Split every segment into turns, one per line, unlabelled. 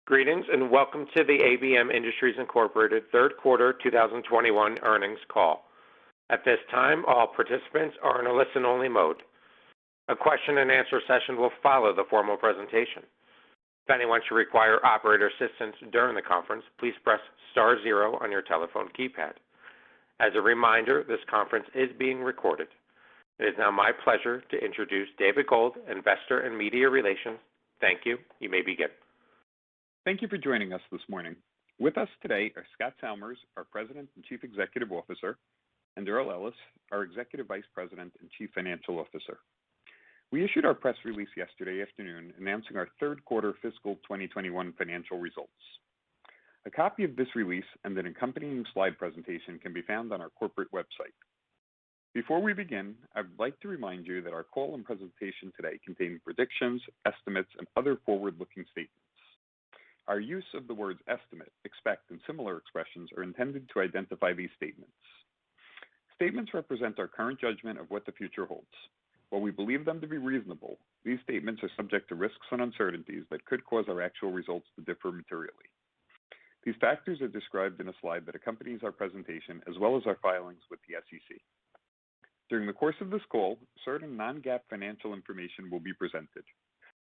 Greetings and welcome to the ABM Industries Incorporated third quarter 2021 earnings call. At this time, all participants are in a listen-only mode. A question and answer session will follow the formal presentation. If anyone should require operator assistance during the conference, please press star zero on your telephone keypad. As a reminder, this conference is being recorded. It is now my pleasure to introduce David Gold, Investor and Media Relations. Thank you. You may begin.
Thank you for joining us this morning. With us today are Scott Salmirs, our President and Chief Executive Officer, and Earl Ellis, our Executive Vice President and Chief Financial Officer. We issued our press release yesterday afternoon announcing our third quarter fiscal 2021 financial results. A copy of this release and an accompanying slide presentation can be found on our corporate website. Before we begin, I would like to remind you that our call and presentation today contain predictions, estimates, and other forward-looking statements. Our use of the words estimate, expect, and similar expressions are intended to identify these statements. Statements represent our current judgment of what the future holds. While we believe them to be reasonable, these statements are subject to risks and uncertainties that could cause our actual results to differ materially. These factors are described in a slide that accompanies our presentation as well as our filings with the SEC. During the course of this call, certain non-GAAP financial information will be presented.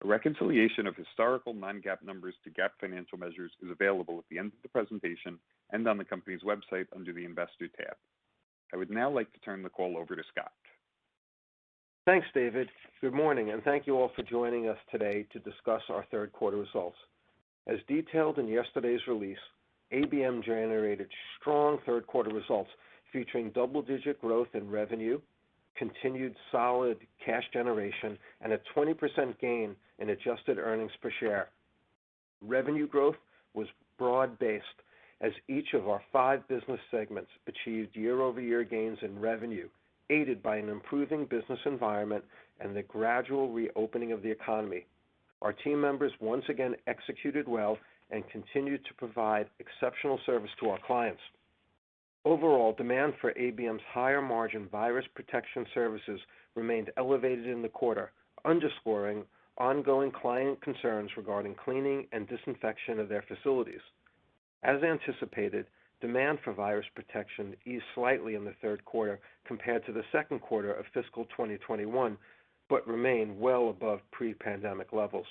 A reconciliation of historical non-GAAP numbers to GAAP financial measures is available at the end of the presentation and on the company's website under the Investor tab. I would now like to turn the call over to Scott.
Thanks, David. Good morning, and thank you all for joining us today to discuss our third quarter results. As detailed in yesterday's release, ABM generated strong third quarter results featuring double-digit growth in revenue, continued solid cash generation, and a 20% gain in adjusted earnings per share. Revenue growth was broad-based as each of our 5 business segments achieved year-over-year gains in revenue, aided by an improving business environment and the gradual reopening of the economy. Our team members once again executed well and continued to provide exceptional service to our clients. Overall, demand for ABM's higher margin virus protection services remained elevated in the quarter, underscoring ongoing client concerns regarding cleaning and disinfection of their facilities. As anticipated, demand for virus protection eased slightly in the third quarter compared to the second quarter of fiscal 2021, but remained well above pre-pandemic levels.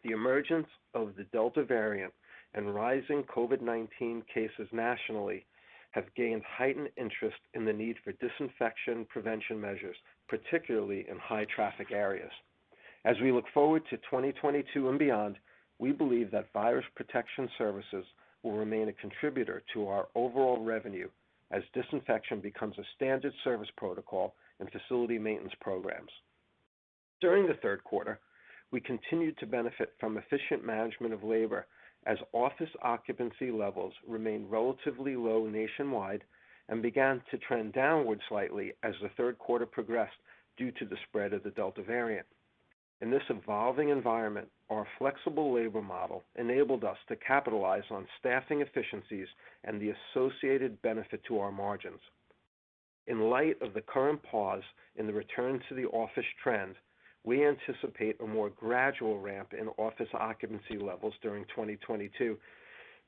The emergence of the Delta variant and rising COVID-19 cases nationally have gained heightened interest in the need for disinfection prevention measures, particularly in high-traffic areas. As we look forward to 2022 and beyond, we believe that virus protection services will remain a contributor to our overall revenue as disinfection becomes a standard service protocol in facility maintenance programs. During the third quarter, we continued to benefit from efficient management of labor as office occupancy levels remained relatively low nationwide and began to trend downward slightly as the third quarter progressed due to the spread of the Delta variant. In this evolving environment, our flexible labor model enabled us to capitalize on staffing efficiencies and the associated benefit to our margins. In light of the current pause in the return to the office trend, we anticipate a more gradual ramp in office occupancy levels during 2022,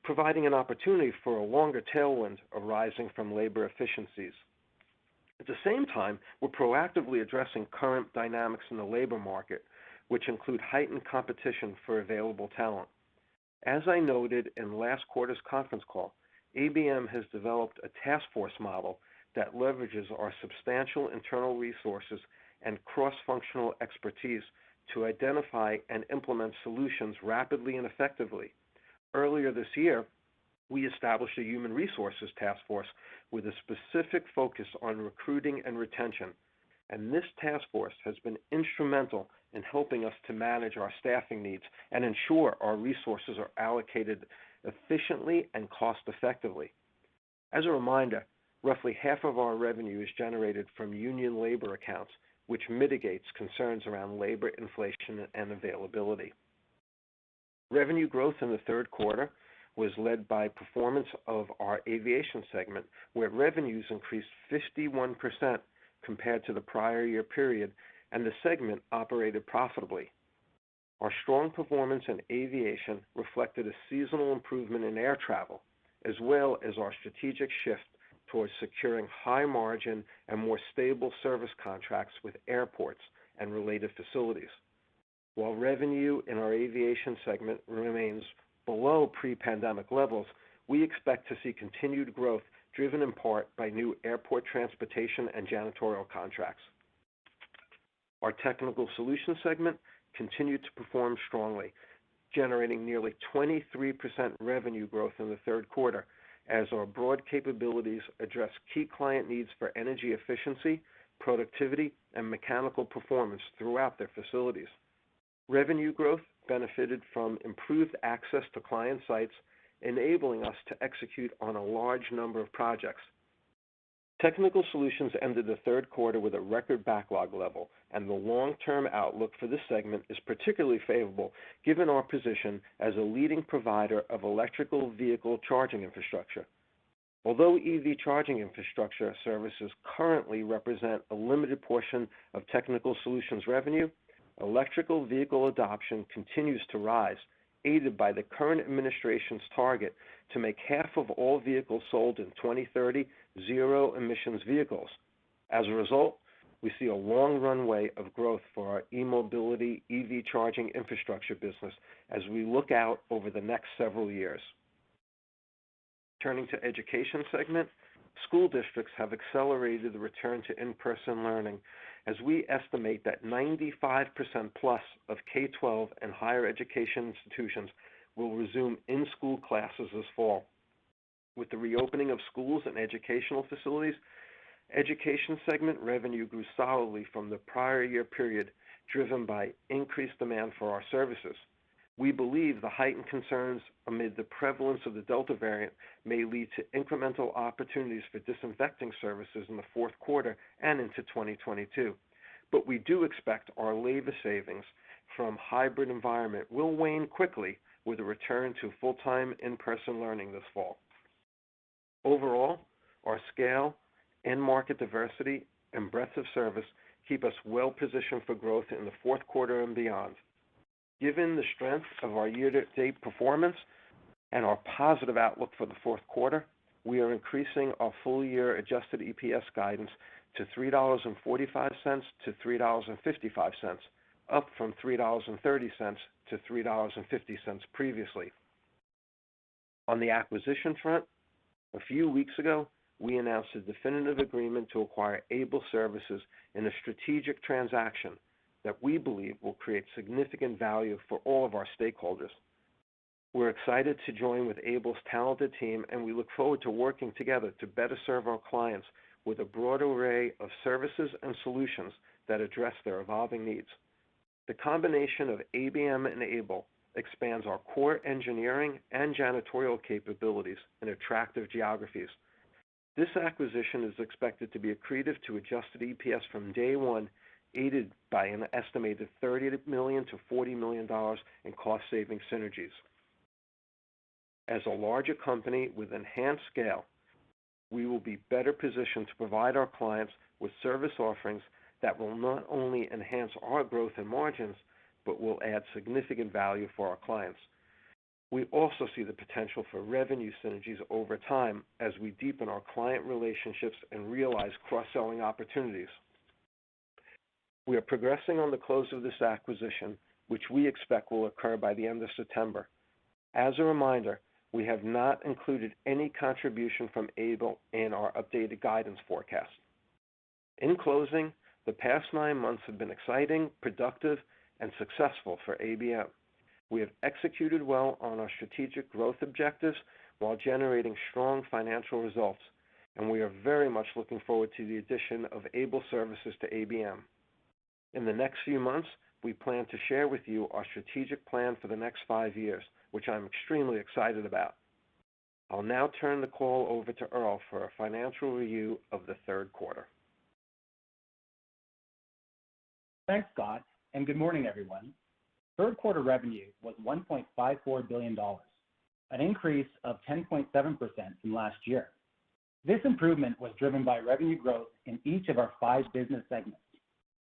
providing an opportunity for a longer tailwind arising from labor efficiencies. At the same time, we're proactively addressing current dynamics in the labor market, which include heightened competition for available talent. As I noted in last quarter's conference call, ABM has developed a task force model that leverages our substantial internal resources and cross-functional expertise to identify and implement solutions rapidly and effectively. Earlier this year, we established a human resources task force with a specific focus on recruiting and retention, and this task force has been instrumental in helping us to manage our staffing needs and ensure our resources are allocated efficiently and cost-effectively. As a reminder, roughly half of our revenue is generated from union labor accounts, which mitigates concerns around labor inflation and availability. Revenue growth in the third quarter was led by performance of our Aviation segment, where revenues increased 51% compared to the prior year period, and the segment operated profitably. Our strong performance in aviation reflected a seasonal improvement in air travel, as well as our strategic shift towards securing high margin and more stable service contracts with airports and related facilities. While revenue in our aviation segment remains below pre-pandemic levels, we expect to see continued growth driven in part by new airport transportation and janitorial contracts. Our technical solutions segment continued to perform strongly, generating nearly 23% revenue growth in the third quarter as our broad capabilities address key client needs for energy efficiency, productivity, and mechanical performance throughout their facilities. Revenue growth benefited from improved access to client sites, enabling us to execute on a large number of projects. Technical Solutions ended the third quarter with a record backlog level, and the long-term outlook for this segment is particularly favorable given our position as a leading provider of electrical vehicle charging infrastructure. Although EV charging infrastructure services currently represent a limited portion of Technical Solutions revenue, electrical vehicle adoption continues to rise, aided by the current administration's target to make half of all vehicles sold in 2030 zero-emissions vehicles. As a result, we see a long runway of growth for our e-mobility EV charging infrastructure business as we look out over the next several years. Turning to education segment, school districts have accelerated the return to in-person learning as we estimate that 95% plus of K-12 and higher education institutions will resume in-school classes this fall. With the reopening of schools and educational facilities, education segment revenue grew solidly from the prior year period, driven by increased demand for our services. We believe the heightened concerns amid the prevalence of the Delta variant may lead to incremental opportunities for disinfecting services in the fourth quarter and into 2022. But we do expect our labor savings from hybrid environment will wane quickly with a return to full-time in-person learning this fall. Overall, our scale, end market diversity, and breadth of service keep us well positioned for growth in the fourth quarter and beyond. Given the strength of our year-to-date performance and our positive outlook for the fourth quarter, we are increasing our full-year adjusted EPS guidance to $3.45 to $3.55, up from $3.30 to $3.50 previously. On the acquisition front, a few weeks ago, we announced a definitive agreement to acquire Able Services in a strategic transaction that we believe will create significant value for all of our stakeholders. We're excited to join with Able's talented team, and we look forward to working together to better serve our clients with a broad array of services and solutions that address their evolving needs. The combination of ABM and Able expands our core engineering and janitorial capabilities in attractive geographies. This acquisition is expected to be accretive to adjusted EPS from day one, aided by an estimated $30 million to $40 million in cost-saving synergies. As a larger company with enhanced scale, we will be better positioned to provide our clients with service offerings that will not only enhance our growth and margins, but will add significant value for our clients. We also see the potential for revenue synergies over time as we deepen our client relationships and realize cross-selling opportunities. We are progressing on the close of this acquisition, which we expect will occur by the end of September. As a reminder, we have not included any contribution from Able in our updated guidance forecast. In closing, the past 9 months have been exciting, productive, and successful for ABM. We have executed well on our strategic growth objectives while generating strong financial results, and we are very much looking forward to the addition of Able Services to ABM. In the next few months, we plan to share with you our strategic plan for the next 5 years, which I'm extremely excited about. I'll now turn the call over to Earl for a financial review of the third quarter.
Thanks, Scott, and good morning, everyone. Third quarter revenue was $1.54 billion, an increase of 10.7% from last year. This improvement was driven by revenue growth in each of our 5 business segments.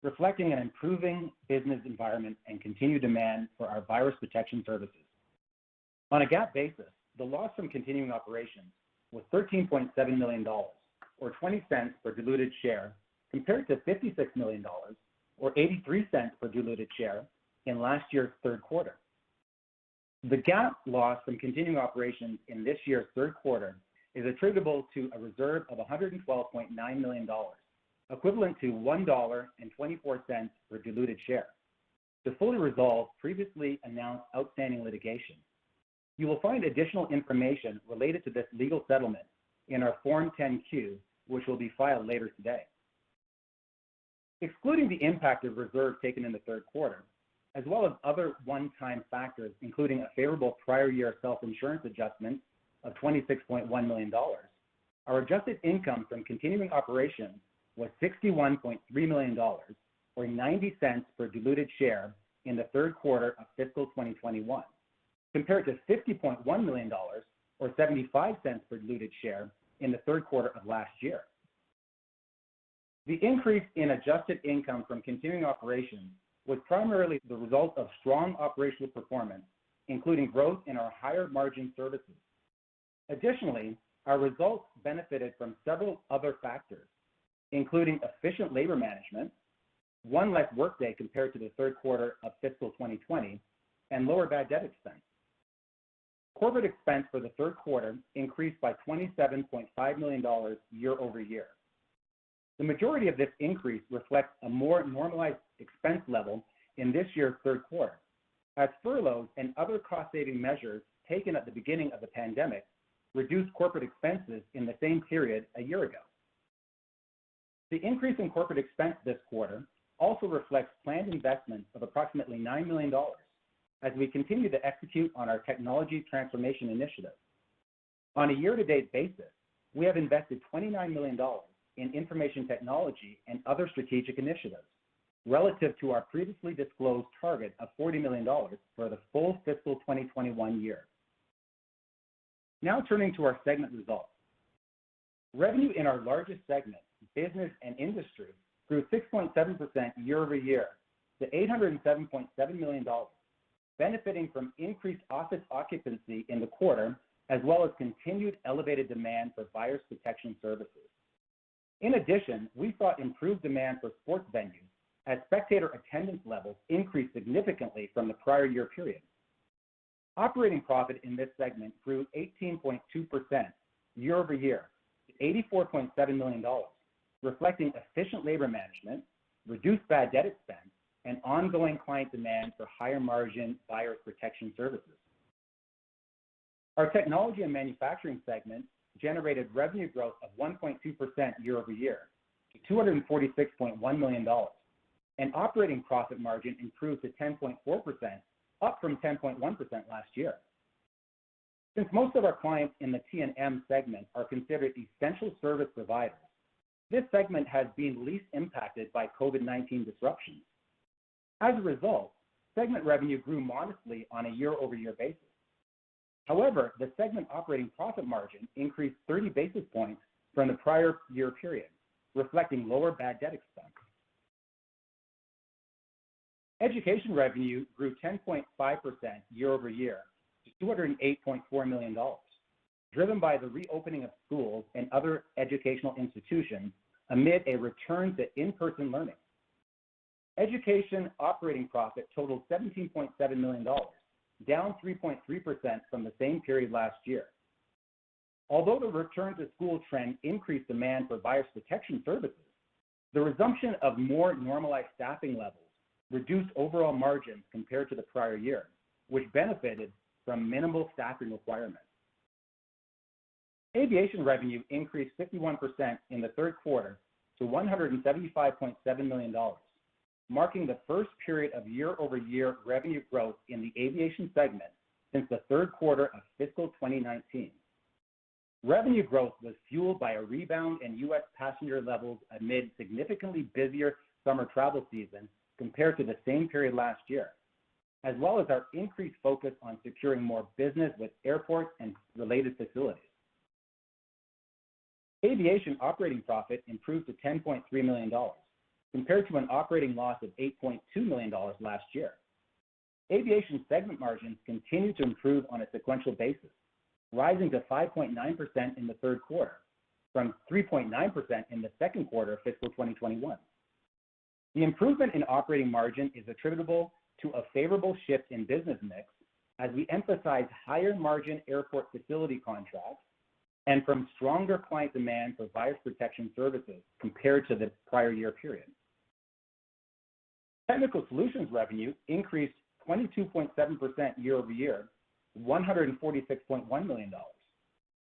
reflecting an improving business environment and continued demand for our virus protection services. On a GAAP basis, the loss from continuing operations was $13.7 million, or 20 cents per diluted share, compared to $56 million, or 83 cents per diluted share in last year's third quarter. The GAAP loss from continuing operations in this year's third quarter is attributable to a reserve of $112.9 million, equivalent to $1.24 per diluted share, to fully resolve previously announced outstanding litigation. You will find additional information related to this legal settlement in our Form 10-Q, which will be filed later today. Excluding the impact of reserves taken in the third quarter, as well as other one-time factors, including a favorable prior year self-insurance adjustment of $26.1 million, our adjusted income from continuing operations was $61.3 million, or 90 cents per diluted share in the third quarter of fiscal 2021, compared to $50.1 million, or 75 cents per diluted share in the third quarter of last year. The increase in adjusted income from continuing operations was primarily the result of strong operational performance, including growth in our higher margin services. Additionally, our results benefited from several other factors, including efficient labor management, one less workday compared to the third quarter of fiscal 2020, and lower bad debt expense. Corporate expense for the third quarter increased by $27.5 million year over year. The majority of this increase reflects a more normalized expense level in this year's third quarter, as furloughs and other cost-saving measures taken at the beginning of the pandemic reduced corporate expenses in the same period a year ago. The increase in corporate expense this quarter also reflects planned investments of approximately $9 million as we continue to execute on our technology transformation initiative. On a year-to-date basis, we have invested $29 million in information technology and other strategic initiatives, relative to our previously disclosed target of $40 million for the full fiscal 2021 year. Now turning to our segment results. Revenue in our largest segment, Business and Industry, grew 6.7% year over year to $807.7 million, benefiting from increased office occupancy in the quarter, as well as continued elevated demand for virus protection services. In addition, we saw improved demand for sports venues as spectator attendance levels increased significantly from the prior year period. Operating profit in this segment grew 18.2% year over year to $84.7 million, reflecting efficient labor management, reduced bad debt expense, and ongoing client demand for higher margin virus protection services. Our Technology and Manufacturing segment generated revenue growth of 1.2% year over year to $246.1 million, and operating profit margin improved to 10.4%, up from 10.1% last year. Since most of our clients in the T&M segment are considered essential service providers, this segment has been least impacted by COVID-19 disruptions. As a result, segment revenue grew modestly on a year-over-year basis. However, the segment operating profit margin increased 30 basis points from the prior year period, reflecting lower bad debt expense. Education revenue grew 10.5% year over year to $208.4 million, driven by the reopening of schools and other educational institutions amid a return to in-person learning. Education operating profit totaled $17.7 million, down 3.3% from the same period last year. Although the return to school trend increased demand for virus protection services, the resumption of more normalized staffing levels reduced overall margins compared to the prior year, which benefited from minimal staffing requirements. Aviation revenue increased 51% in the third quarter to $175.7 million, marking the first period of year-over-year revenue growth in the aviation segment since the third quarter of fiscal 2019. Revenue growth was fueled by a rebound in U.S. passenger levels amid significantly busier summer travel season compared to the same period last year, as well as our increased focus on securing more business with airports and related facilities. Aviation operating profit improved to $10.3 million, compared to an operating loss of $8.2 million last year. Aviation segment margins continue to improve on a sequential basis, rising to 5.9% in the third quarter, from 3.9% in the second quarter of fiscal 2021. The improvement in operating margin is attributable to a favorable shift in business mix as we emphasize higher margin airport facility contracts and from stronger client demand for virus protection services compared to the prior year period. Technical Solutions revenue increased 22.7% year over year, $146.1 million,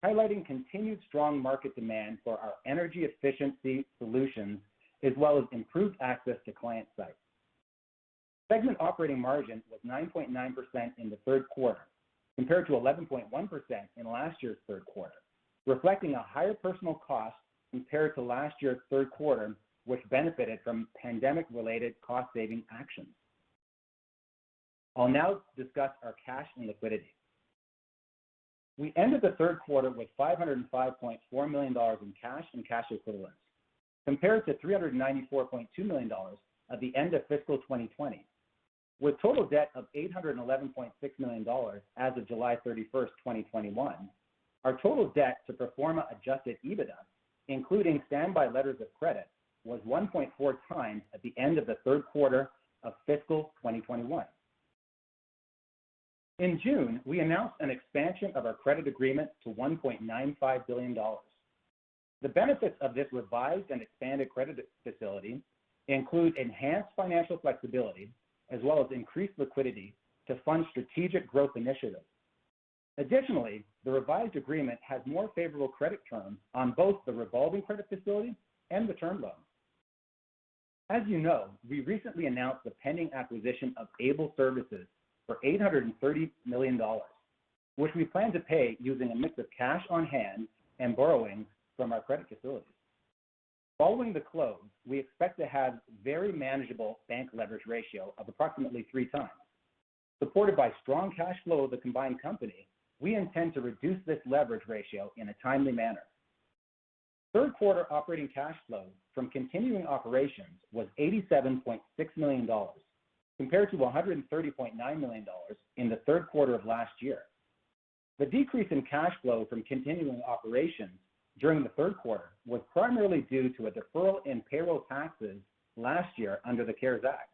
highlighting continued strong market demand for our energy efficiency solutions as well as improved access to client sites. Segment operating margin was 9.9% in the third quarter, compared to 11.1% in last year's third quarter, reflecting a higher personal cost compared to last year's third quarter, which benefited from pandemic-related cost-saving actions. I'll now discuss our cash and liquidity. We ended the third quarter with $505.4 million in cash and cash equivalents, compared to $394.2 million at the end of fiscal 2020, with total debt of $811.6 million as of July 31st, 2021. Our total debt to pro forma adjusted EBITDA, including standby letters of credit, was 1.4 times at the end of the third quarter of fiscal 2021. In June, we announced an expansion of our credit agreement to $1.95 billion. The benefits of this revised and expanded credit facility include enhanced financial flexibility as well as increased liquidity to fund strategic growth initiatives. Additionally, the revised agreement has more favorable credit terms on both the revolving credit facility and the term loan. As you know, we recently announced the pending acquisition of Able Services for $830 million, which we plan to pay using a mix of cash on hand and borrowings from our credit facilities. Following the close, we expect to have very manageable bank leverage ratio of approximately 3 times. Supported by strong cash flow of the combined company, we intend to reduce this leverage ratio in a timely manner. Third quarter operating cash flow from continuing operations was $87.6 million, compared to $130.9 million in the third quarter of last year. The decrease in cash flow from continuing operations during the third quarter was primarily due to a deferral in payroll taxes last year under the CARES Act.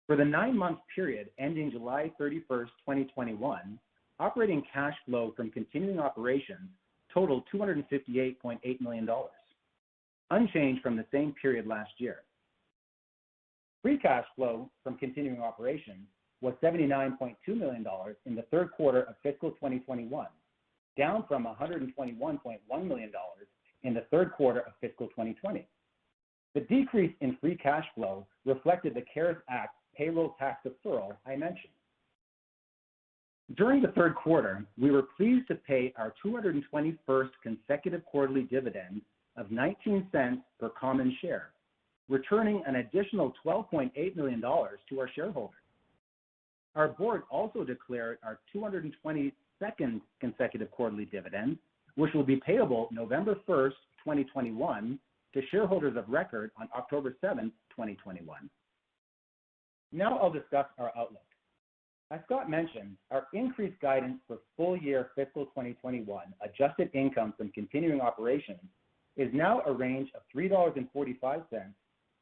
For the 9-month period ending July 31st, 2021, operating cash flow from continuing operations totaled $258.8 million, unchanged from the same period last year. Free cash flow from continuing operations was $79.2 million in the third quarter of fiscal 2021, down from $121.1 million in the third quarter of fiscal 2020. The decrease in free cash flow reflected the CARES Act payroll tax deferral I mentioned. During the third quarter, we were pleased to pay our 221st consecutive quarterly dividend of 19 cents per common share, returning an additional $12.8 million to our shareholders. Our board also declared our 222nd consecutive quarterly dividend, which will be payable November 1st, 2021, to shareholders of record on October 7th, 2021. Now I'll discuss our outlook. As Scott mentioned, our increased guidance for full year fiscal 2021 adjusted income from continuing operations is now a range of $3.45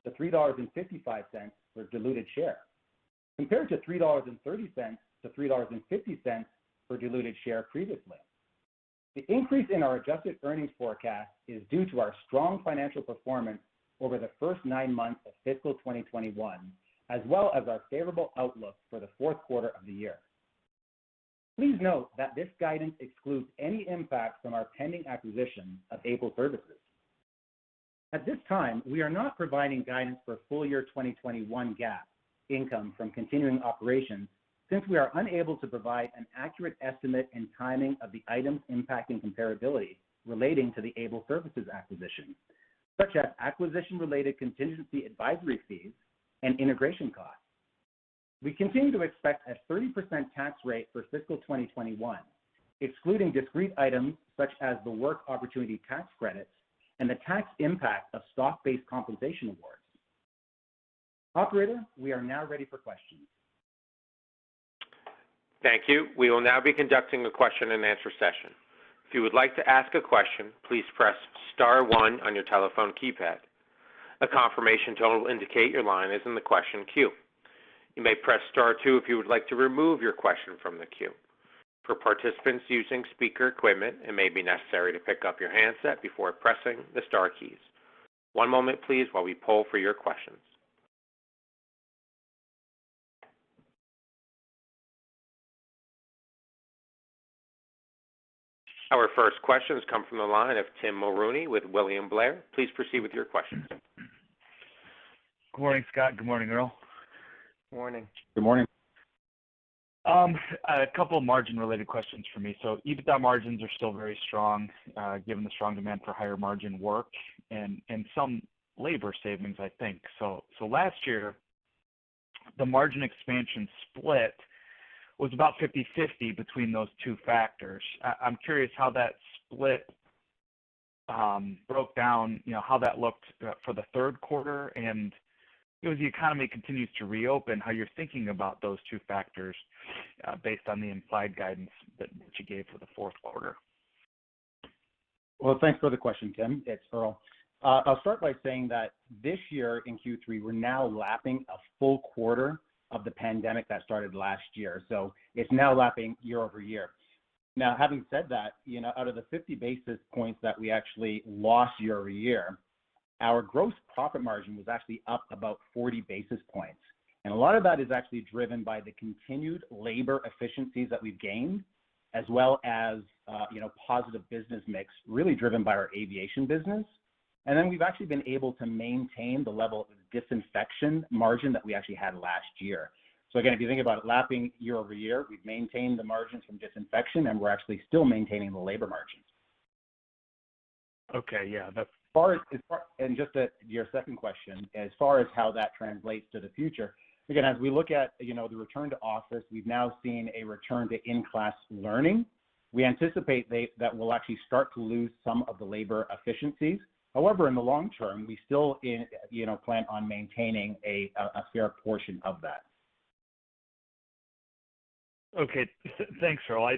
to $3.55 per diluted share, compared to $3.30 to $3.50 per diluted share previously. The increase in our adjusted earnings forecast is due to our strong financial performance over the first 9 months of fiscal 2021, as well as our favorable outlook for the fourth quarter of the year. Please note that this guidance excludes any impact from our pending acquisition of Able Services. At this time, we are not providing guidance for full year 2021 GAAP income from continuing operations since we are unable to provide an accurate estimate and timing of the items impacting comparability relating to the Able Services acquisition, such as acquisition-related contingency advisory fees and integration costs. We continue to expect a 30% tax rate for fiscal 2021, excluding discrete items such as the work opportunity tax credits and the tax impact of stock-based compensation awards. Operator, we are now ready for questions.
Thank you. We will now be conducting a question and answer session. If you would like to ask a question, please press star 1 on your telephone keypad. A confirmation tone will indicate your line is in the question queue. You may press star 2 if you would like to remove your question from the queue. For participants using speaker equipment, it may be necessary to pick up your handset before pressing the star keys. One moment, please, while we poll for your questions. Our first questions come from the line of Tim Mulrooney with William Blair. Please proceed with your questions.
Good morning, Scott. Good morning, Earl.
Morning.
Good morning.
A couple of margin-related questions for me. So EBITDA margins are still very strong, given the strong demand for higher margin work and some labor savings, I think. So last year, the margin expansion split was about 50-50 between those two factors. I'm curious how that split broke down, how that looked for the third quarter, and as the economy continues to reopen, how you're thinking about those two factors based on the implied guidance that you gave for the fourth quarter.
Well, thanks for the question, Tim. It's Earl. I'll start by saying that this year in Q3, we're now lapping a full quarter of the pandemic that started last year. So it's now lapping year over year. Now, having said that, out of the 50 basis points that we actually lost year over year, our gross profit margin was actually up about 40 basis points. And a lot of that is actually driven by the continued labor efficiencies that we've gained, as well as, positive business mix, really driven by our aviation business. And then we've actually been able to maintain the level of disinfection margin that we actually had last year. So again, if you think about it, lapping year over year, we've maintained the margins from disinfection, and we're actually still maintaining the labor margins.
Okay, yeah.
And just to your second question, as far as how that translates to the future, again, as we look at the return to office, we've now seen a return to in-class learning. We anticipate that we'll actually start to lose some of the labor efficiencies. However, in the long term, we still plan on maintaining a fair portion of that.
Okay, thanks, Earl.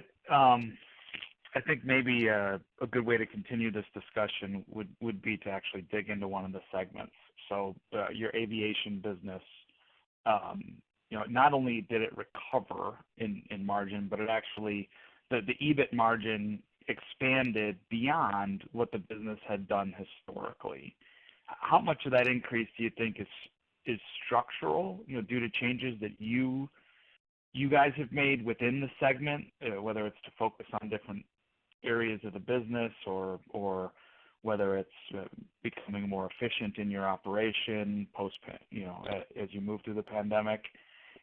I think maybe a good way to continue this discussion would be to actually dig into one of the segments. So your aviation business, not only did it recover in margin, but it actually, the Ebit margin expanded beyond what the business had done historically. How much of that increase do you think is structural, due to changes that you guys have made within the segment, whether it's to focus on different areas of the business or whether it's becoming more efficient in your operation as you move through the pandemic?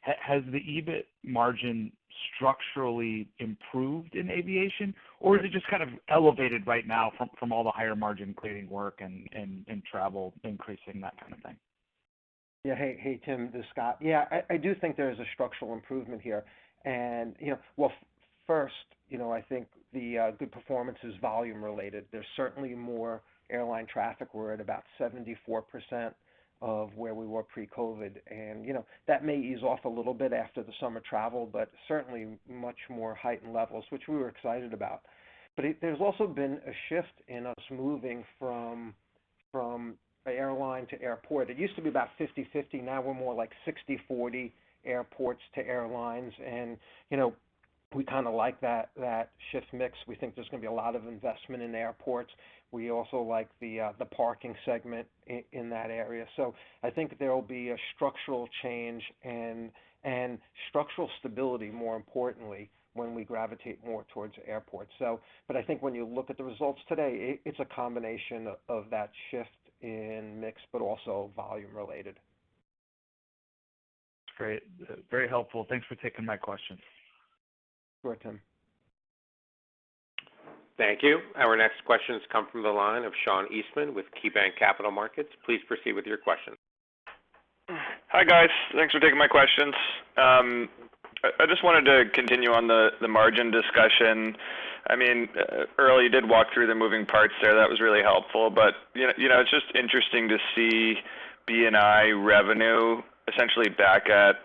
Has the Ebit margin structurally improved in aviation, or is it just kind of elevated right now from all the higher margin cleaning work and travel increasing, that kind of thing?
Yeah, hey Tim, this is Scott. Yeah, I do think there is a structural improvement here. And, first, I think the good performance is volume related. There's certainly more airline traffic. We're at about 74% of where we were pre-COVID. And, that may ease off a little bit after the summer travel, but certainly much more heightened levels, which we were excited about. But there's also been a shift in us moving from airline to airport. It used to be about 50-50. Now we're more like 60-40 airports to airlines. And, we kind of like that shift mix. We think there's going to be a lot of investment in airports. We also like the parking segment in that area. So I think there will be a structural change and structural stability, more importantly, when we gravitate more towards airports. But I think when you look at the results today, it's a combination of that shift in mix, but also volume related.
Great. Very helpful. Thanks for taking my questions.
Sure, Tim.
Thank you. Our next questions come from the line of Sean Eastman with KeyBanc Capital Markets. Please proceed with your question.
Hi, guys. Thanks for taking my questions. I just wanted to continue on the margin discussion. I mean, Earl, you did walk through the moving parts there. That was really helpful. But it's just interesting to see B&I revenue essentially back at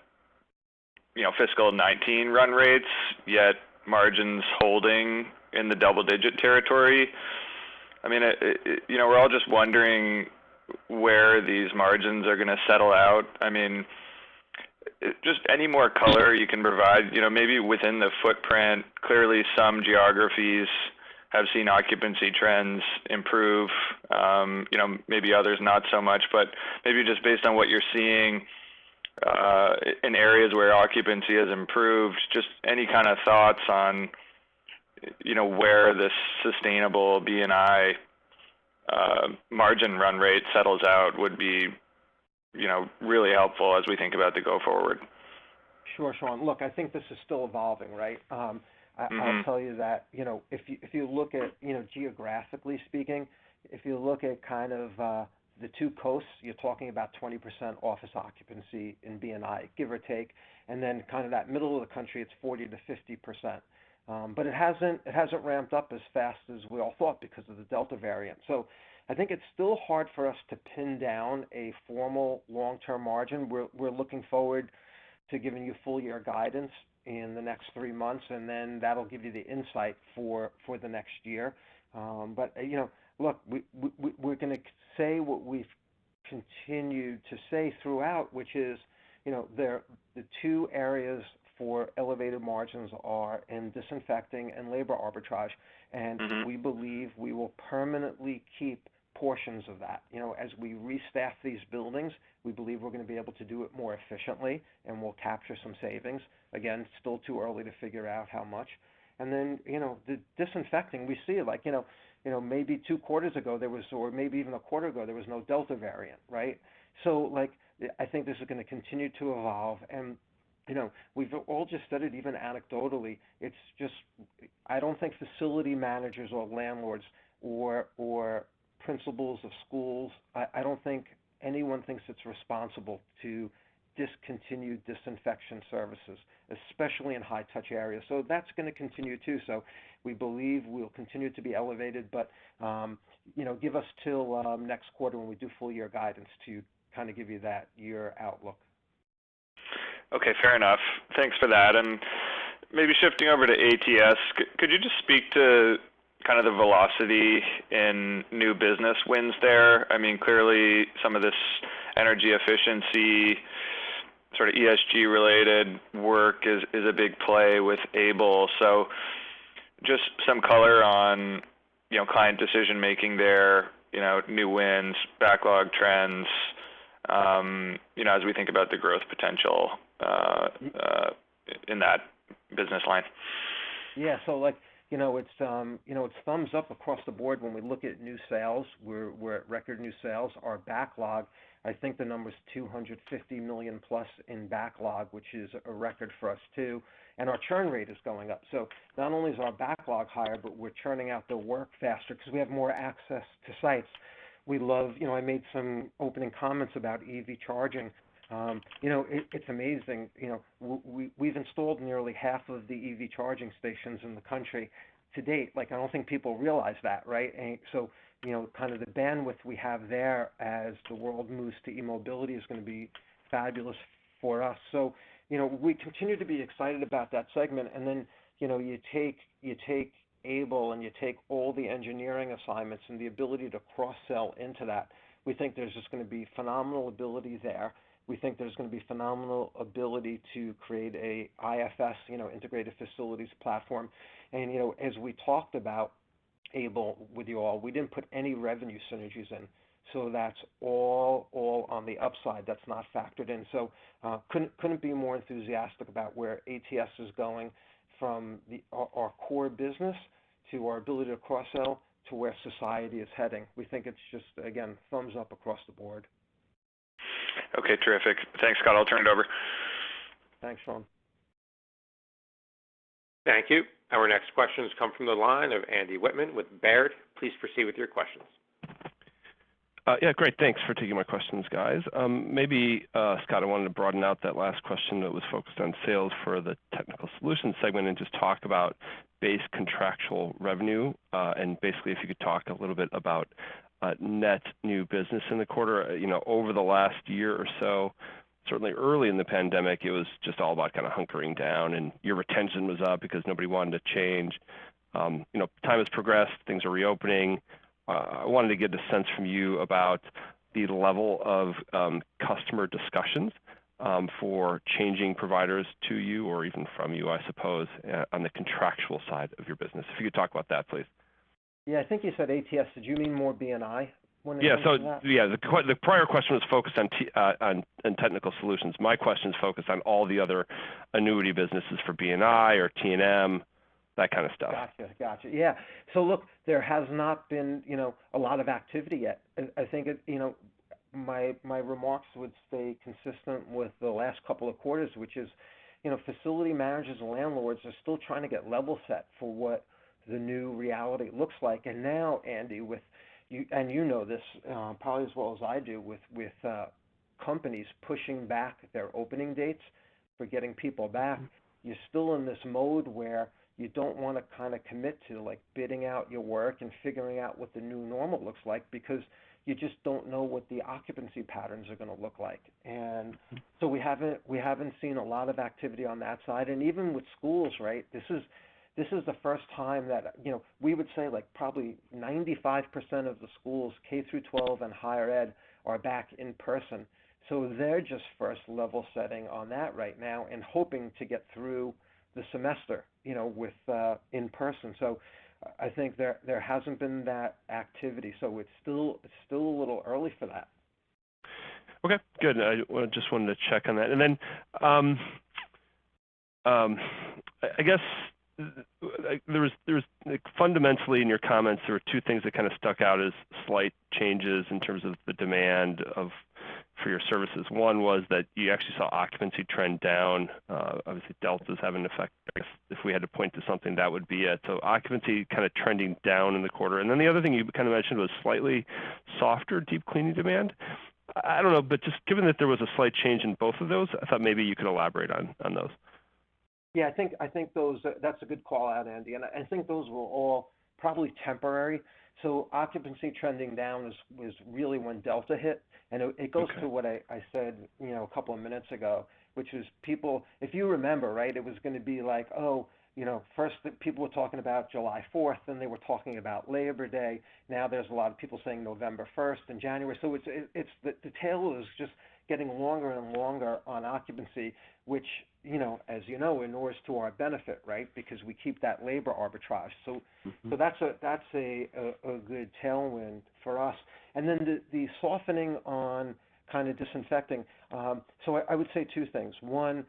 fiscal 19 run rates, yet margins holding in the double-digit territory. I mean, we're all just wondering where these margins are going to settle out. I mean, just any more color you can provide, maybe within the footprint. Clearly some geographies have seen occupancy trends improve, maybe others not so much, but maybe just based on what you're seeing in areas where occupancy has improved, just any kind of thoughts on, where this sustainable B&I margin run rate settles out would be really helpful as we think about the go forward.
Sure, Sean. Look, I think this is still evolving, right? I'll tell you that, if you look at, geographically speaking, if you look at kind of the two coasts, you're talking about 20% office occupancy in B&I, give or take, and then kind of that middle of the country, it's 40 to 50%. But it hasn't ramped up as fast as we all thought because of the Delta variant. So I think it's still hard for us to pin down a formal long-term margin. We're looking forward to giving you full year guidance in the next 3 months, and then that'll give you the insight for the next year. But look, we're going to say what we've continued to say throughout, which is, the two areas for elevated margins are in disinfecting and labor arbitrage, and we believe we will permanently keep portions of that. As we restaff these buildings, we believe we're going to be able to do it more efficiently, and we'll capture some savings. Again, it's still too early to figure out how much. And then, the disinfecting, we see it like, maybe 2 quarters ago there was, or maybe even a quarter ago, there was no Delta variant, right? So, I think this is going to continue to evolve, and we've all just said it even anecdotally. It's just, I don't think facility managers or landlords or principals of schools, I don't think anyone thinks it's responsible to discontinue disinfection services, especially in high-touch areas. So that's going to continue too. So we believe we'll continue to be elevated, but give us till next quarter when we do full year guidance to kind of give you that year outlook.
Okay, fair enough. Thanks for that. And maybe shifting over to ATS, could you just speak to kind of the velocity in new business wins there? I mean, clearly some of this energy efficiency, sort of ESG-related work is a big play with Able. So just some color on, client decision-making there, new wins, backlog trends, as we think about the growth potential in that business line.
Yeah, so it's thumbs up across the board when we look at new sales. We're at record new sales. Our backlog, I think the number's $250 million plus in backlog, which is a record for us too. And our churn rate is going up. So not only is our backlog higher, but we're churning out the work faster because we have more access to sites. We love, I made some opening comments about EV charging. It's amazing. We've installed nearly half of the EV charging stations in the country to date. I don't think people realize that, right? And so, kind of the bandwidth we have there as the world moves to e-mobility is going to be fabulous for us. So, we continue to be excited about that segment. And then, you take Able and you take all the engineering assignments and the ability to cross-sell into that. We think there's just going to be phenomenal ability there. We think there's going to be phenomenal ability to create a IFS, integrated facilities platform. And, as we talked about Able with you all, we didn't put any revenue synergies in. So that's all on the upside. That's not factored in. So couldn't be more enthusiastic about where ATS is going from our core business to our ability to cross-sell to where society is heading. We think it's just, again, thumbs up across the board.
Okay, terrific. Thanks, Scott. I'll turn it over.
Thanks, Sean.
Thank you. Our next questions come from the line of Andy Whitman with Baird. Please proceed with your questions.
Yeah, great. Thanks for taking my questions, guys. Maybe, Scott, I wanted to broaden out that last question that was focused on sales for the technical solutions segment and just talk about base contractual revenue. And basically, if you could talk a little bit about net new business in the quarter. Over the last year or so, certainly early in the pandemic, it was just all about kind of hunkering down, and your retention was up because nobody wanted to change. Time has progressed, things are reopening. I wanted to get a sense from you about the level of customer discussions for changing providers to you, or even from you, I suppose, on the contractual side of your business. If you could talk about that, please.
Yeah, I think you said ATS. Did you mean more B&I?
The prior question was focused on technical solutions. My question is focused on all the other annuity businesses for B&I or T&M, that kind of stuff.
Gotcha. Yeah. So look, there has not been, a lot of activity yet. I think my remarks would stay consistent with the last couple of quarters, which is, facility managers and landlords are still trying to get level set for what the new reality looks like. And now, Andy, with you, and this probably as well as I do, with companies pushing back their opening dates for getting people back, you're still in this mode where you don't want to kind of commit to like bidding out your work and figuring out what the new normal looks like, because you just don't know what the occupancy patterns are going to look like. And so we haven't seen a lot of activity on that side. And even with schools, right? This is the first time that, we would say like probably 95% of the schools, K through 12 and higher ed, are back in person. So they're just first level setting on that right now and hoping to get through the semester, with in person. So I think there hasn't been that activity. So it's still a little early for that.
Okay, good. I just wanted to check on that. And then I guess there was fundamentally in your comments, there were two things that kind of stuck out as slight changes in terms of the demand for your services. One was that you actually saw occupancy trend down. Obviously, Delta's having an effect. I guess if we had to point to something, that would be it. So occupancy kind of trending down in the quarter. And then the other thing you kind of mentioned was slightly softer deep cleaning demand. I don't know, but just given that there was a slight change in both of those, I thought maybe you could elaborate on those.
Yeah, I think those, that's a good call out, Andy. And I think those were all probably temporary. So occupancy trending down was really when Delta hit. And it goes to what I said, a couple of minutes ago, which is people, if you remember, right, it was going to be like, first people were talking about July 4th, and they were talking about Labor Day. Now there's a lot of people saying November 1st and January. So it's the tail is just getting longer and longer on occupancy, which, as you know, inures to our benefit, right? Because we keep that labor arbitrage. So that's a good tailwind for us. And then the softening on kind of disinfecting. So I would say two things. One,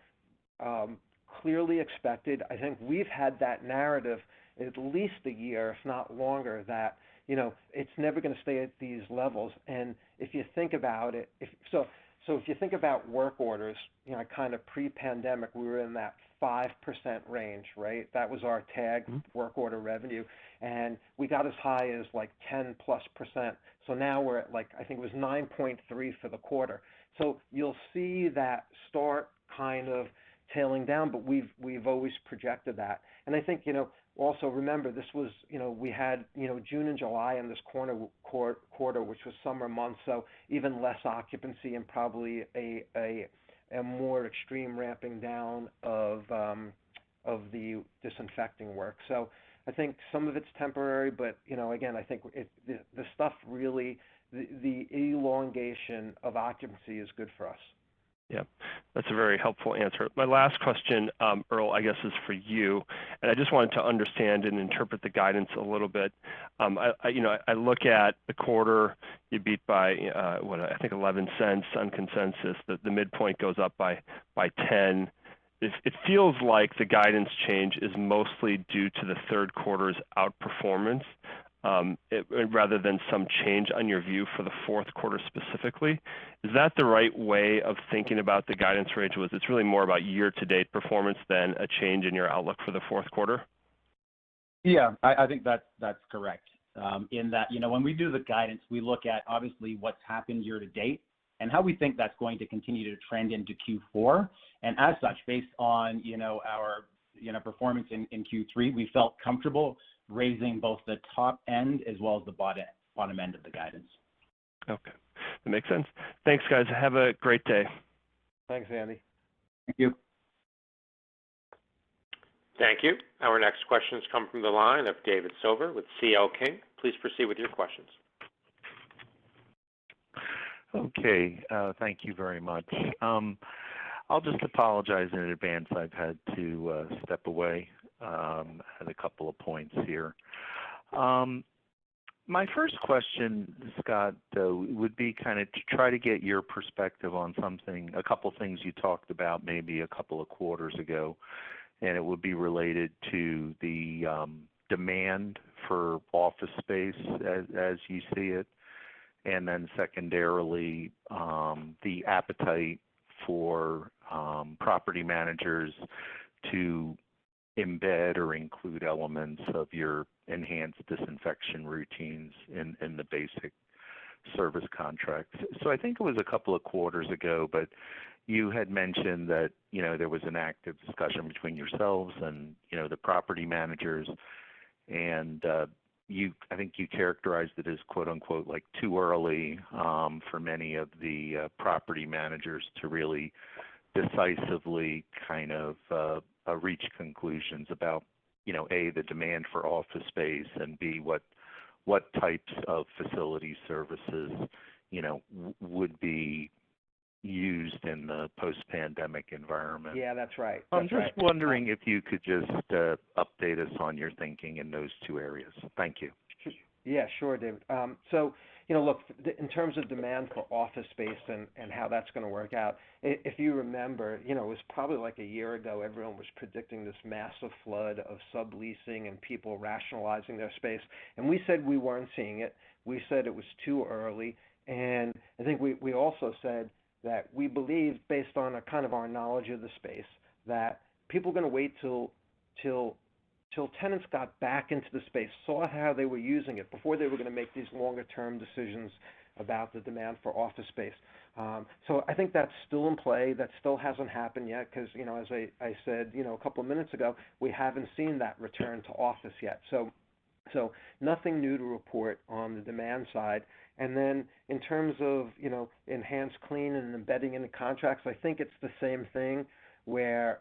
clearly expected. I think we've had that narrative at least a year, if not longer, that it's never going to stay at these levels. And if you think about it, so if you think about work orders, kind of pre-pandemic, we were in that 5% range, right? That was our tag work order revenue, and we got as high as like 10+%. So now we're at like, I think it was 9.3 for the quarter. So you'll see that start kind of tailing down, but we've always projected that. And I think, also remember this was, we had, June and July in this quarter, which was summer months, so even less occupancy and probably a more extreme ramping down of the disinfecting work. So I think some of it's temporary, but again, I think the stuff really, the elongation of occupancy is good for us.
Yeah, that's a very helpful answer. My last question, Earl, I guess is for you, and I just wanted to understand and interpret the guidance a little bit. I look at the quarter, you beat by I think 11 cents on consensus. The midpoint goes up by 10. It feels like the guidance change is mostly due to the third quarter's outperformance, rather than some change on your view for the fourth quarter specifically. Is that the right way of thinking about the guidance range? Was it's really more about year-to-date performance than a change in your outlook for the fourth quarter?
Yeah, I think that's correct.
in that, when we do the guidance, we look at obviously what's happened year to date and how we think that's going to continue to trend into Q4. And as such, based on, our, performance in Q3, we felt comfortable raising both the top end as well as the bottom end of the guidance.
Okay, that makes sense. Thanks, guys. Have a great day.
Thanks, Andy.
Thank you.
Thank you. Our next questions come from the line of David Silver with CL King. Please proceed with your questions.
Okay, thank you very much. I'll just apologize in advance. I've had to step away at a couple of points here. My first question, Scott, would be kind of to try to get your perspective on a couple things you talked about maybe a couple of quarters ago, and it would be related to the demand for office space as you see it, and then secondarily, the appetite for property managers to embed or include elements of your enhanced disinfection routines in the basic service contracts. So I think it was a couple of quarters ago, but you had mentioned that, there was an active discussion between yourselves and, the property managers, and I think you characterized it as quote unquote like too early for many of the property managers to really decisively kind of reach conclusions about, A, the demand for office space, and B, what types of facility services, would be used in the post-pandemic environment.
Yeah, that's right.
I'm just wondering if you could just update us on your thinking in those two areas. Thank you.
Yeah, sure, David. So, look, in terms of demand for office space and how that's going to work out, if you remember, it was probably like a year ago, everyone was predicting this massive flood of subleasing and people rationalizing their space. And we said we weren't seeing it. We said it was too early. And I think we also said that we believe, based on our knowledge of the space, that people are going to wait till tenants got back into the space, saw how they were using it before they were going to make these longer-term decisions about the demand for office space. So I think that's still in play. That still hasn't happened yet because, as I said, a couple of minutes ago, we haven't seen that return to office yet. So nothing new to report on the demand side. And then in terms of, enhanced clean and embedding in the contracts, I think it's the same thing where,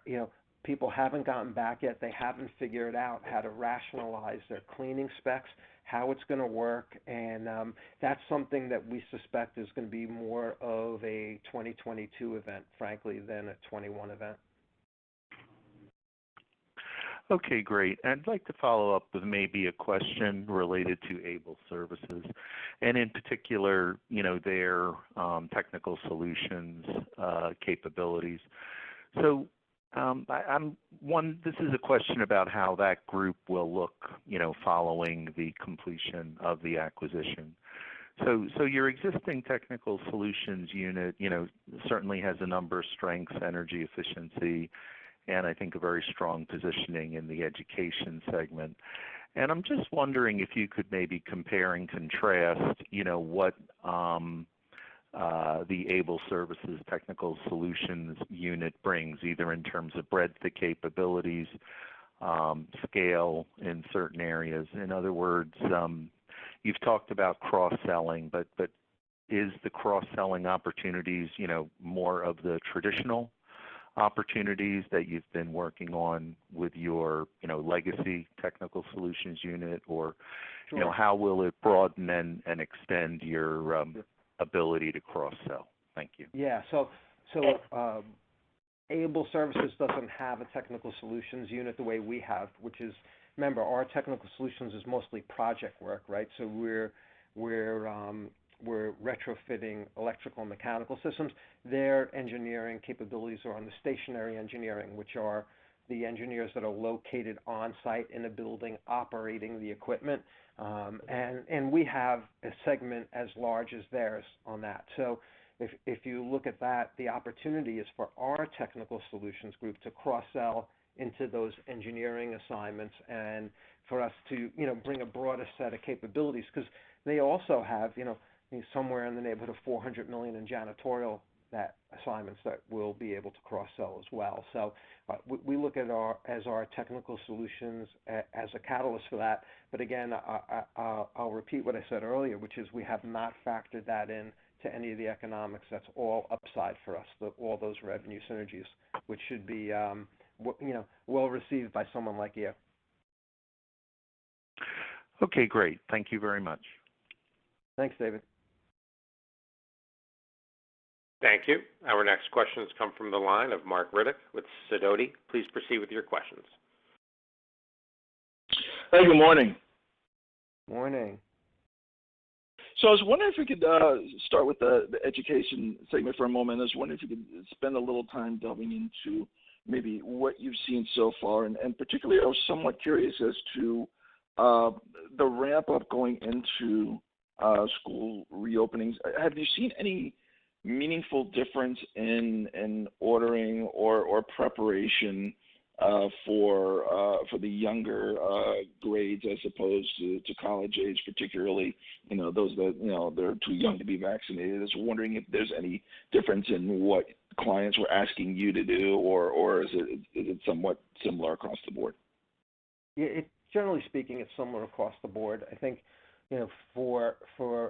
people haven't gotten back yet. They haven't figured out how to rationalize their cleaning specs, how it's going to work. And that's something that we suspect is going to be more of a 2022 event, frankly, than a 21 event.
Okay, great. I'd like to follow up with maybe a question related to Able Services, and in particular, their technical solutions capabilities. So this is a question about how that group will look, following the completion of the acquisition. So your existing technical solutions unit, certainly has a number of strengths, energy efficiency, and I think a very strong positioning in the education segment. And I'm just wondering if you could maybe compare and contrast, what the Able Services Technical Solutions unit brings, either in terms of breadth of capabilities, scale in certain areas. In other words, you've talked about cross-selling, but is the cross-selling opportunities, more of the traditional opportunities that you've been working on with your, legacy technical solutions unit, or,
Sure.
How will it broaden and extend your ability to cross-sell? Thank you.
Yeah, so Able Services doesn't have a technical solutions unit the way we have, which is, remember, our technical solutions is mostly project work, right? So we're retrofitting electrical and mechanical systems. Their engineering capabilities are on the stationary engineering, which are the engineers that are located on site in a building operating the equipment. And we have a segment as large as theirs on that. So if you look at that, the opportunity is for our technical solutions group to cross-sell into those engineering assignments and for us to, bring a broader set of capabilities, because they also have, somewhere in the neighborhood of $400 million in janitorial assignments that we'll be able to cross-sell as well. So we look at our technical solutions as a catalyst for that. But again, I'll repeat what I said earlier, which is we have not factored that in to any of the economics. That's all upside for us, all those revenue synergies, which should be, well received by someone like you.
Okay, great. Thank you very much.
Thanks, David.
Thank you. Our next questions come from the line of Mark Riddick with Sidoti. Please proceed with your questions.
Hey, good morning.
Morning.
So I was wondering if we could start with the education segment for a moment. I was wondering if you could spend a little time delving into maybe what you've seen so far, and particularly I was somewhat curious as to the ramp up going into school reopenings. Have you seen any meaningful difference in ordering or preparation for the younger grades as opposed to college age, particularly those that they're too young to be vaccinated? I was wondering if there's any difference in what clients were asking you to do, or is it somewhat similar across the board?
Yeah, generally speaking, it's similar across the board. I think for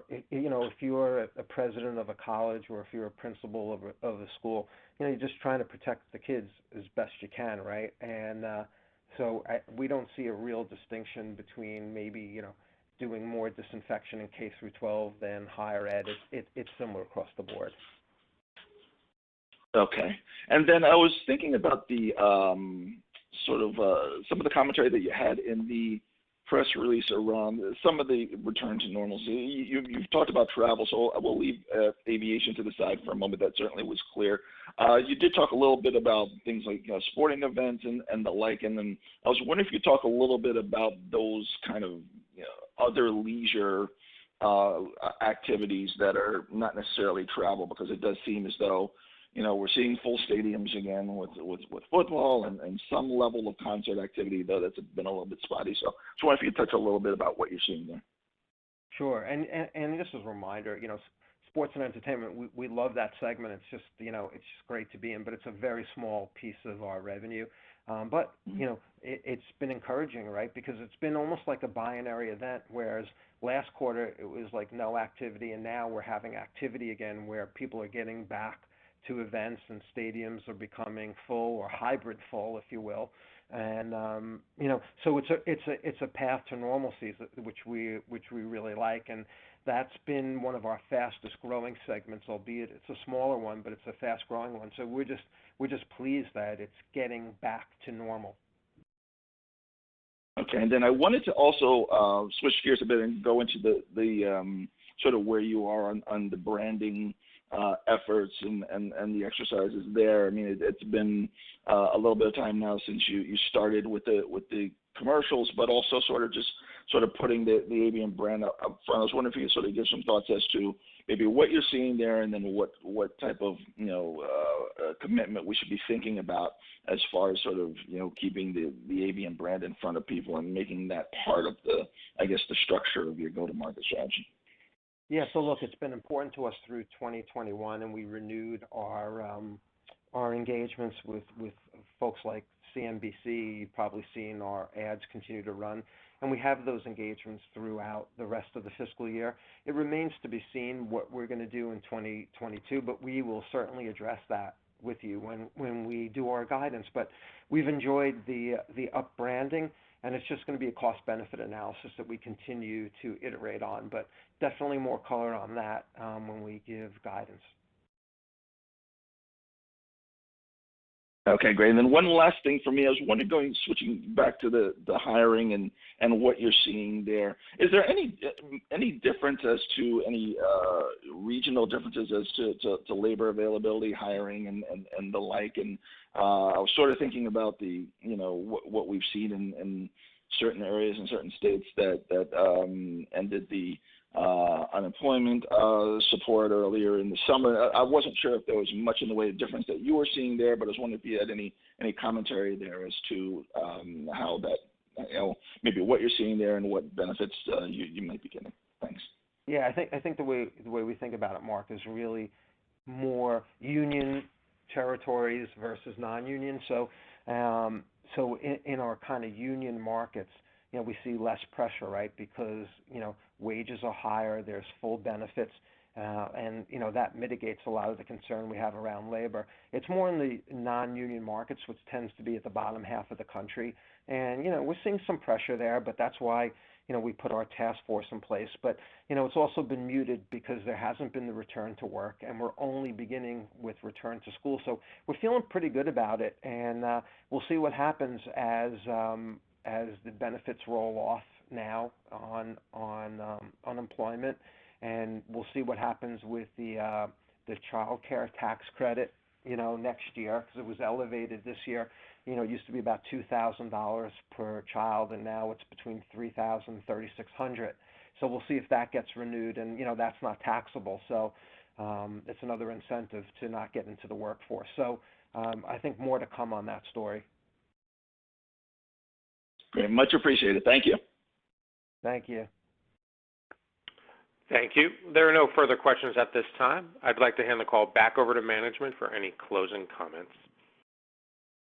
if you're a president of a college or if you're a principal of a school, you're just trying to protect the kids as best you can, right? And so we don't see a real distinction between maybe doing more disinfection in K through 12 than higher ed. It's similar across the board.
Okay, and then I was thinking about the sort of some of the commentary that you had in the press release around some of the return to normalcy. You've talked about travel, so I will leave aviation to the side for a moment. That certainly was clear. You did talk a little bit about things like sporting events and the like, and then I was wondering if you could talk a little bit about those kind of other leisure activities that are not necessarily travel, because it does seem as though we're seeing full stadiums again with football and some level of concert activity, though that's been a little bit spotty. So just wonder if you could touch a little bit about what you're seeing there.
Sure, and just as a reminder, sports and entertainment, we love that segment. It's just it's just great to be in, but it's a very small piece of our revenue. But it's been encouraging, right? Because it's been almost like a binary event, whereas last quarter it was like no activity, and now we're having activity again, where people are getting back to events and stadiums are becoming full or hybrid full, if you will, and so it's a path to normalcy, which we really like, and that's been one of our fastest growing segments, albeit it's a smaller one, but it's a fast growing one. So we're just pleased that it's getting back to normal.
Okay, and then I wanted to also switch gears a bit and go into the sort of where you are on the branding efforts and the exercises there. I mean, it's been a little bit of time now since you started with the commercials, but also sort of putting the ABM brand up front. I was wondering if you could sort of give some thoughts as to maybe what you're seeing there, and then what type of commitment we should be thinking about as far as sort of keeping the ABM brand in front of people and making that part of the structure of your go-to-market strategy.
Yeah, so look, it's been important to us through 2021, and we renewed our engagements with folks like CNBC. You've probably seen our ads continue to run, and we have those engagements throughout the rest of the fiscal year. It remains to be seen what we're going to do in 2022, but we will certainly address that with you when we do our guidance. But we've enjoyed the up branding, and it's just going to be a cost-benefit analysis that we continue to iterate on, but definitely more color on that when we give guidance.
Okay, great. And then one last thing for me, I was wondering, switching back to the hiring and what you're seeing there. Is there any difference as to any regional differences as to labor availability, hiring, and the like? And I was sort of thinking about the what we've seen in certain areas in certain states that ended the unemployment support earlier in the summer. I wasn't sure if there was much in the way of difference that you were seeing there, but I was wondering if you had any commentary there as to how that, maybe what you're seeing there and what benefits you might be getting. Thanks.
Yeah, I think the way we think about it, Mark, is really more union territories versus non-union. So in our kind of union markets, we see less pressure, right? Because wages are higher, there's full benefits, and that mitigates a lot of the concern we have around labor. It's more in the non-union markets, which tends to be at the bottom half of the country, and we're seeing some pressure there, but that's why we put our task force in place. But it's also been muted because there hasn't been the return to work, and we're only beginning with return to school. So we're feeling pretty good about it, and we'll see what happens as the benefits roll off now on unemployment, and we'll see what happens with the child care tax credit next year, because it was elevated this year. It used to be about $2,000 per child, and now it's between $3,000 and $3,600. So we'll see if that gets renewed, and that's not taxable. So it's another incentive to not get into the workforce. So I think more to come on that story.
Great, much appreciated. Thank you.
Thank you.
Thank you. There are no further questions at this time. I'd like to hand the call back over to management for any closing comments.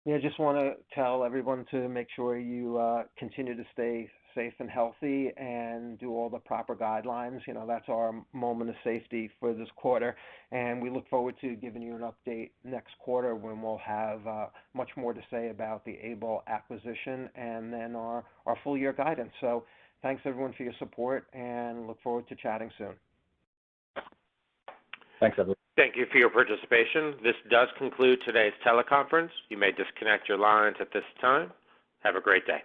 Yeah, just want to tell everyone to make sure you continue to stay safe and healthy and do all the proper guidelines. That's our moment of safety for this quarter. And we look forward to giving you an update next quarter when we'll have much more to say about the Able acquisition and then our full year guidance. So thanks everyone for your support, and look forward to chatting soon.
Thanks, everyone.
Thank you for your participation. This does conclude today's teleconference. You may disconnect your lines at this time. Have a great day.